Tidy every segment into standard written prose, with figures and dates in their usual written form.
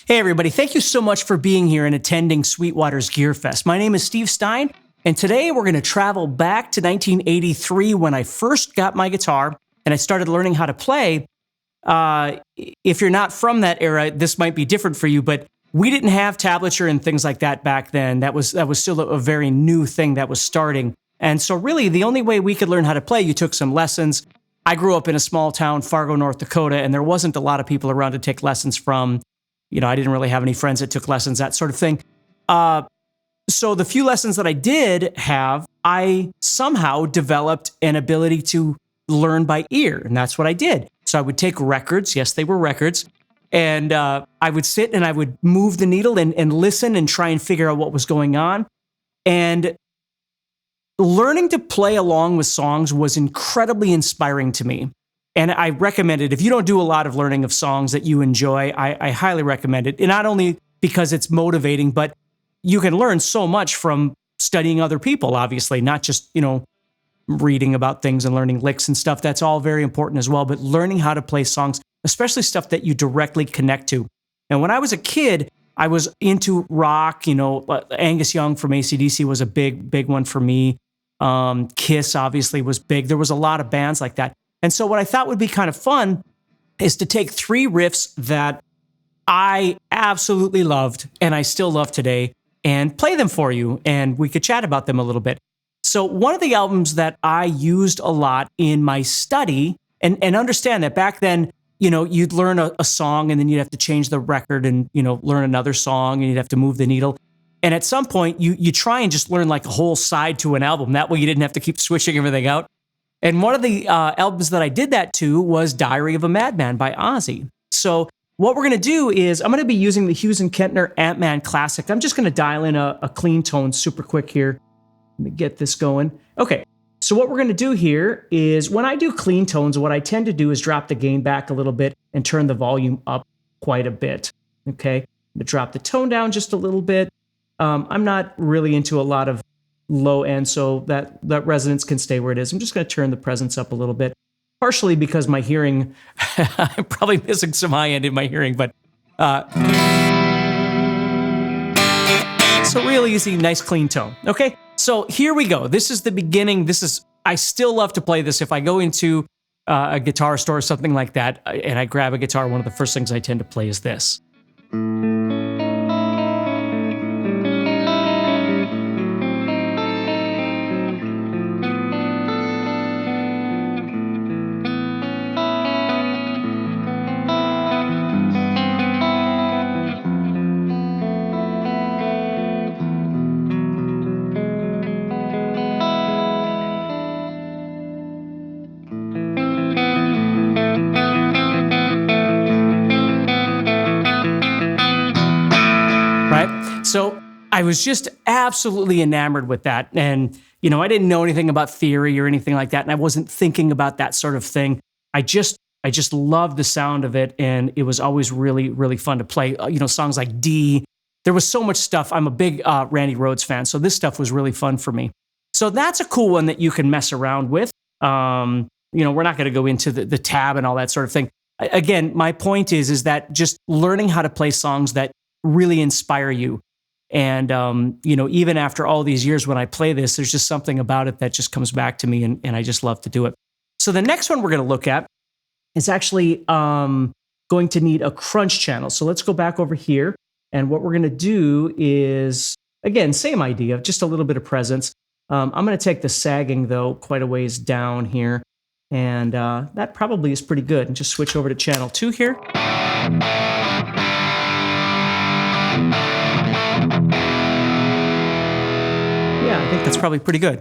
Hey, everybody. Thank you so much for being here and attending Sweetwater's Gear Fest. My name is Steve Stine, and today we're going to travel back to 1983 when I first got my guitar and I started learning how to play. If you're not from that era, this might be different for you, but we didn't have tablature and things like that back then. That was still a very new thing that was starting. And so really, the only way we could learn how to play, you took some lessons. I grew up in a small town, Fargo, North Dakota, and there wasn't a lot of people around to take lessons from. I didn't really have any friends that took lessons, that sort of thing. So the few lessons that I did have, I somehow developed an ability to learn by ear, and that's what I did. So I would take records, yes, they were records, and I would sit and I would move the needle and listen and try and figure out what was going on. And learning to play along with songs was incredibly inspiring to me. And I recommend it. If you don't do a lot of learning of songs that you enjoy, I highly recommend it. And not only because it's motivating, but you can learn so much from studying other people, obviously, not just, reading about things and learning licks and stuff. That's all very important as well. But learning how to play songs, especially stuff that you directly connect to. And when I was a kid, I was into rock. Angus Young from AC/DC was a big one for me. Kiss obviously was big. There was a lot of bands like that. And so what I thought would be kind of fun is to take 3 riffs that I absolutely loved and I still love today and play them for you, and we could chat about them a little bit. So one of the albums that I used a lot in my study, and understand that back then, you'd learn a song and then you'd have to change the record and, learn another song and you'd have to move the needle. And at some point, you try and just learn like a whole side to an album. That way you didn't have to keep switching everything out. And one of the albums that I did that to was Diary of a Madman by Ozzy. So what we're going to do is I'm going to be using the Hughes and Kettner Ant-Man Classic. I'm just going to dial in a clean tone super quick here. Let me get this going. Okay, so what we're going to do here is when I do clean tones, what I tend to do is drop the gain back a little bit and turn the volume up quite a bit. Okay, I'm going to drop the tone down just a little bit. I'm not really into a lot of low end, so that resonance can stay where it is. I'm just going to turn the presence up a little bit, partially because my hearing, I'm probably missing some high end in my hearing, but it's a real easy, nice, clean tone. Okay, so here we go. This is the beginning. I still love to play this. If I go into a guitar store or something like that, and I grab a guitar, one of the first things I tend to play is this. So I was just absolutely enamored with that. And, I didn't know anything about theory or anything like that. And I wasn't thinking about that sort of thing. I just loved the sound of it. And it was always really, really fun to play, songs like D. There was so much stuff. I'm a big Randy Rhoads fan. So this stuff was really fun for me. So that's a cool one that you can mess around with. We're not going to go into the tab and all that sort of thing. Again, my point is that just learning how to play songs that really inspire you. And, even after all these years when I play this, there's just something about it that just comes back to me, and I just love to do it. So the next one we're going to look at is actually going to need a crunch channel. So let's go back over here. And what we're going to do is, again, same idea, just a little bit of presence. I'm going to take the sagging, though, quite a ways down here. And that probably is pretty good. And just switch over to channel 2 here. Yeah, I think that's probably pretty good.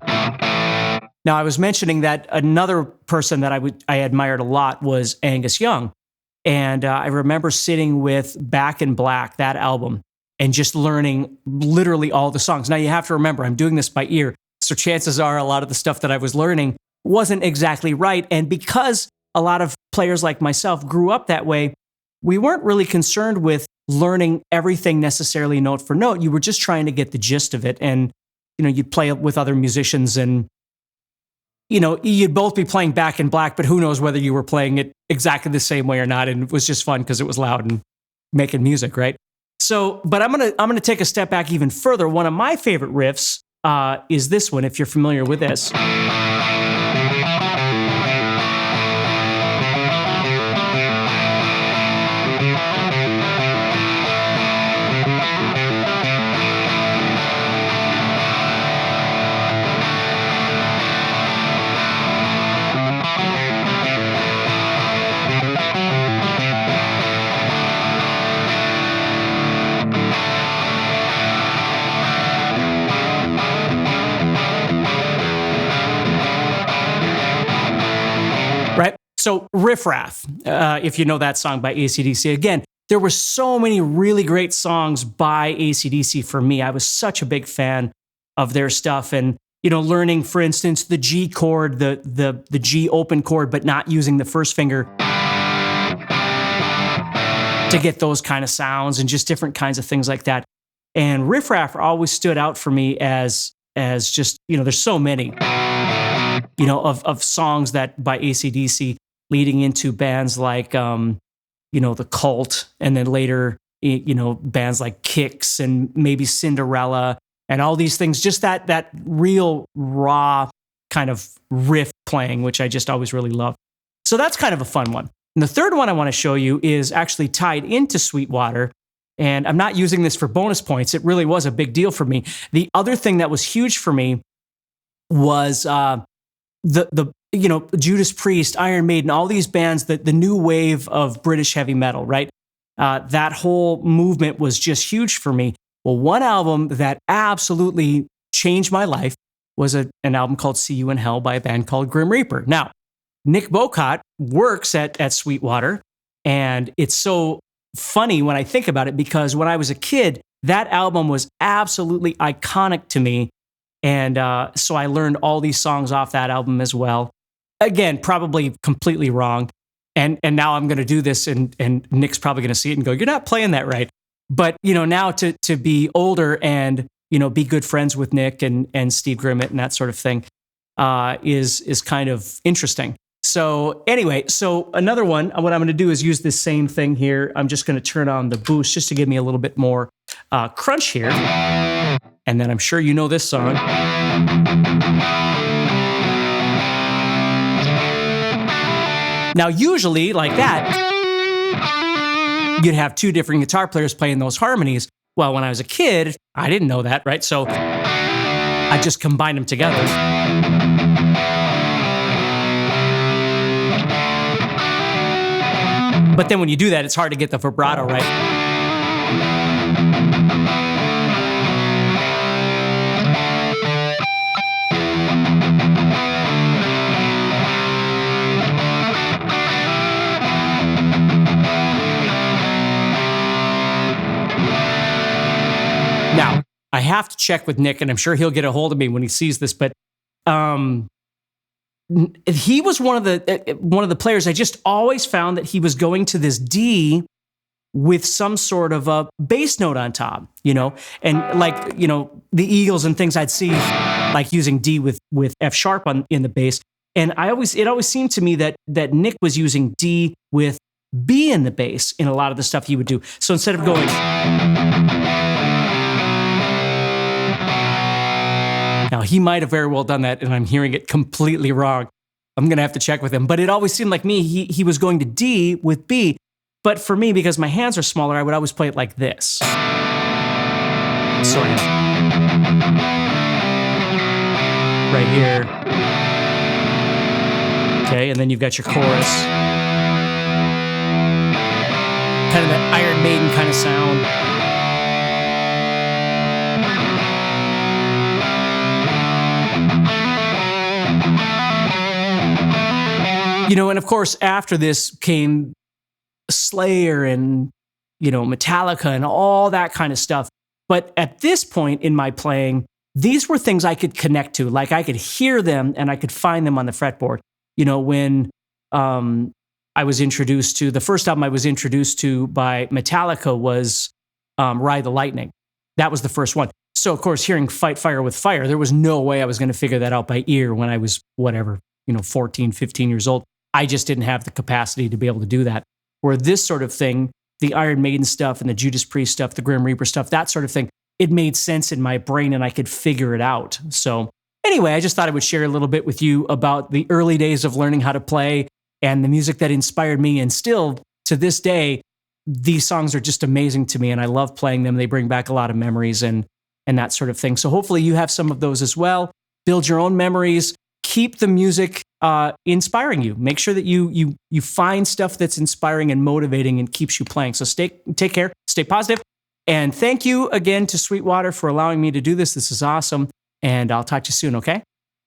Now, I was mentioning that another person that I admired a lot was Angus Young. And I remember sitting with Back in Black, that album, and just learning literally all the songs. Now, you have to remember, I'm doing this by ear. So chances are a lot of the stuff that I was learning wasn't exactly right. And because a lot of players like myself grew up that way, we weren't really concerned with learning everything necessarily note for note. You were just trying to get the gist of it. And you'd play with other musicians and, you'd both be playing Back in Black, but who knows whether you were playing it exactly the same way or not. And it was just fun because it was loud and making music, right? So, but I'm gonna take a step back even further. One of my favorite riffs is this one, if you're familiar with this. Right? So Riff Raff, if you know that song by AC/DC, again, there were so many really great songs by AC/DC for me. I was such a big fan of their stuff, and learning, for instance, the G chord, the G open chord, but not using the first finger to get those kind of sounds, and just different kinds of things like that. And Riff Raff always stood out for me as just, there's so many. Of songs that by AC/DC leading into bands like, The Cult, and then later, bands like Kix and maybe Cinderella and all these things, just that real raw kind of riff playing, which I just always really love. So that's kind of a fun one. And the third one I want to show you is actually tied into Sweetwater. And I'm not using this for bonus points. It really was a big deal for me. The other thing that was huge for me was, Judas Priest, Iron Maiden, all these bands, the new wave of British heavy metal, right? That whole movement was just huge for me. Well, one album that absolutely changed my life was an album called See You in Hell by a band called Grim Reaper. Now, Nick Bocott works at Sweetwater, and it's so funny when I think about it, because when I was a kid, that album was absolutely iconic to me. And so I learned all these songs off that album as well. Again, probably completely wrong. And now I'm going to do this, and Nick's probably going to see it and go, "You're not playing that right." But, now to be older and, be good friends with Nick and Steve Grimmett and that sort of thing is kind of interesting. So anyway, so another one, what I'm going to do is use this same thing here. I'm just going to turn on the boost just to give me a little bit more crunch here. And then I'm sure you know this song. Now, usually like that, you'd have two different guitar players playing those harmonies. Well, when I was a kid, I didn't know that, right? So I just combined them together. But then when you do that, it's hard to get the vibrato right. Now, I have to check with Nick, and I'm sure he'll get a hold of me when he sees this, but he was one of the players. I just always found that he was going to this D with some sort of a bass note on top, and like, the Eagles and things I'd see like using D with F sharp in the bass. And it always seemed to me that Nick was using D with B in the bass in a lot of the stuff he would do. So instead of going, now, he might have very well done that, and I'm hearing it completely wrong. I'm going to have to check with him. But it always seemed like he was going to D with B. But for me, because my hands are smaller, I would always play it like this. Sort of. Right here. Okay, and then you've got your chorus. Kind of that Iron Maiden kind of sound. And of course, after this came Slayer and, Metallica and all that kind of stuff. But at this point in my playing, these were things I could connect to. Like, I could hear them and I could find them on the fretboard. When I was introduced to, the first album I was introduced to by Metallica was Ride the Lightning. That was the first one. So, of course, hearing Fight Fire with Fire, there was no way I was going to figure that out by ear when I was, 14, 15 years old. I just didn't have the capacity to be able to do that. Where this sort of thing, the Iron Maiden stuff and the Judas Priest stuff, the Grim Reaper stuff, that sort of thing, it made sense in my brain and I could figure it out. So anyway, I just thought I would share a little bit with you about the early days of learning how to play and the music that inspired me. And still to this day, these songs are just amazing to me and I love playing them. They bring back a lot of memories and that sort of thing. So hopefully you have some of those as well. Build your own memories. Keep the music inspiring you. Make sure that you find stuff that's inspiring and motivating and keeps you playing. So take care, stay positive. And thank you again to Sweetwater for allowing me to do this. This is awesome. And I'll talk to you soon, okay?